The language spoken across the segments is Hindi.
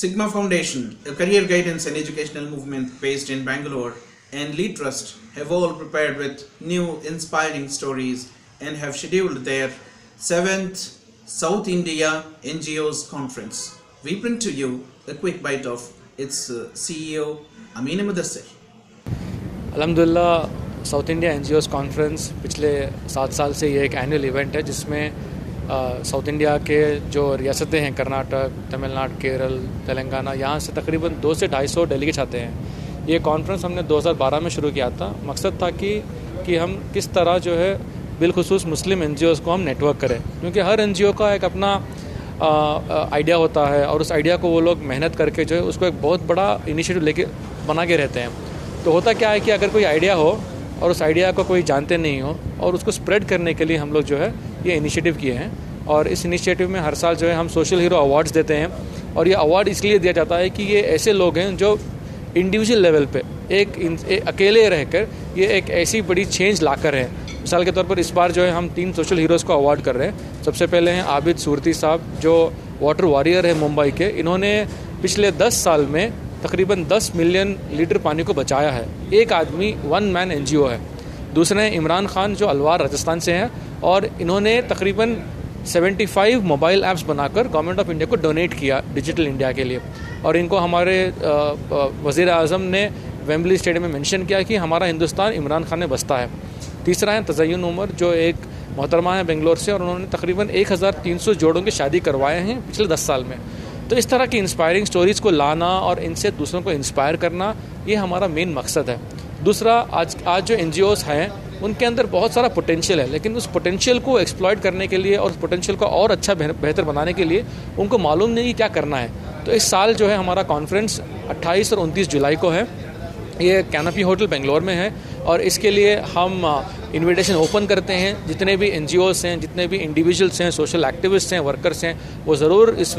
CIGMA Foundation, a career guidance and educational movement based in Bangalore, and Lead Trust have all prepared with new inspiring stories and have scheduled their 7th South India NGOs Conference. We bring to you a quick bite of its CEO Ameen Mudassar. अल्हम्दुलिल्लाह साउथ इंडिया NGOs कॉन्फ्रेंस पिछले 7 साल से ये एक एनुअल इवेंट है जिसमें साउथ इंडिया के जो रियासतें हैं कर्नाटक, तमिलनाडु, केरल, तेलंगाना, यहाँ से तकरीबन 200 से 250 डेलीगेट्स आते हैं। ये कॉन्फ्रेंस हमने 2012 में शुरू किया था। मकसद था कि हम किस तरह जो है बिलखुसूस मुस्लिम NGOs को हम नेटवर्क करें, क्योंकि हर NGO का एक अपना आइडिया होता है और उस आइडिया को वो लोग मेहनत करके जो है उसको एक बहुत बड़ा इनिशिएटिव लेके बना के रहते हैं। तो होता क्या है कि अगर कोई आइडिया हो और उस आइडिया को कोई जानते नहीं हो और उसको स्प्रेड करने के लिए हम लोग जो है ये इनिशिएटिव किए हैं। और इस इनिशिएटिव में हर साल जो है हम सोशल हीरो अवार्ड्स देते हैं और ये अवार्ड इसलिए दिया जाता है कि ये ऐसे लोग हैं जो इंडिविजुअल लेवल पे एक अकेले रहकर ये एक ऐसी बड़ी चेंज लाकर हैं। मिसाल के तौर पर इस बार जो है हम 3 सोशल हीरोज़ को अवार्ड कर रहे हैं। सबसे पहले हैं आबिद सूरती साहब, जो वाटर वॉरियर है मुंबई के। इन्होंने पिछले 10 साल में तकरीबन 10 मिलियन लीटर पानी को बचाया है। एक आदमी 1 मैन NGO है। दूसरे हैं इमरान खान, जो अलवार राजस्थान से हैं और इन्होंने तकरीबन 75 मोबाइल ऐप्स बनाकर गवर्नमेंट ऑफ इंडिया को डोनेट किया डिजिटल इंडिया के लिए। और इनको हमारे वज़ीर आज़म ने वेम्बली स्टेडियम में मेंशन किया कि हमारा हिंदुस्तान इमरान खान में बसता है। तीसरा है तज़य्युन उमर, जो एक मोहतरमा है बेंगलोर से और उन्होंने तकरीबन 1300 जोड़ों की शादी करवाए हैं पिछले 10 साल में। तो इस तरह की इंस्पायरिंग स्टोरीज़ को लाना और इनसे दूसरों को इंस्पायर करना, ये हमारा मेन मकसद है। दूसरा, आज जो NGOs हैं उनके अंदर बहुत सारा पोटेंशियल है, लेकिन उस पोटेंशियल को एक्सप्लॉइट करने के लिए और उस पोटेंशियल को और अच्छा बेहतर बनाने के लिए उनको मालूम नहीं कि क्या करना है। तो इस साल जो है हमारा कॉन्फ्रेंस 28 और 29 जुलाई को है। ये कैनोपी होटल बेंगलोर में है और इसके लिए हम इनविटेशन ओपन करते हैं। जितने भी NGOs हैं, जितने भी इंडिविजुअल्स हैं, सोशल एक्टिविस्ट हैं, वर्कर्स हैं, वो ज़रूर इस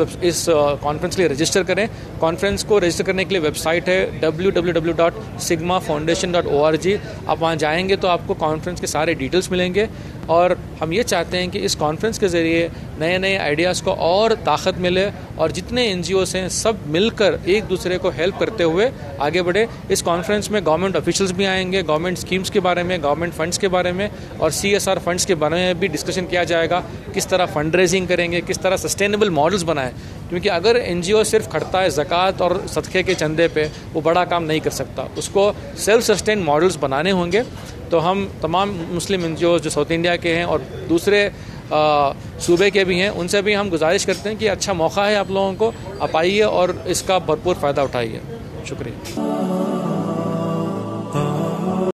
कॉन्फ्रेंस के लिए रजिस्टर करें। कॉन्फ्रेंस को रजिस्टर करने के लिए वेबसाइट है www.cigmafoundation.org। आप वहाँ जाएंगे तो आपको कॉन्फ्रेंस के सारे डिटेल्स मिलेंगे। और हम ये चाहते हैं कि इस कॉन्फ्रेंस के ज़रिए नए नए आइडियाज़ को और ताकत मिले और जितने NGOs हैं सब मिलकर एक दूसरे को हेल्प करते हुए आगे बढ़े। इस कॉन्फ्रेंस में गवर्नमेंट ऑफिशियल्स भी आएंगे, गवर्नमेंट स्कीम्स के बारे में, गवर्नमेंट फंड्स के बारे में और CSR फंड्स के बारे में भी डिस्कशन किया जाएगा। किस तरह फंड रेजिंग करेंगे, किस तरह सस्टेनेबल मॉडल्स बनाएं, क्योंकि अगर NGO सिर्फ खड़ता है ज़कात और सदक़े के चंदे पे, वो बड़ा काम नहीं कर सकता। उसको सेल्फ सस्टेन मॉडल्स बनाने होंगे। तो हम तमाम मुस्लिम NGOs जो साउथ इंडिया के हैं और दूसरे सूबे के भी हैं, उनसे भी हम गुजारिश करते हैं कि अच्छा मौका है आप लोगों को, आप आइए और इसका भरपूर फ़ायदा उठाइए। शुक्रिया।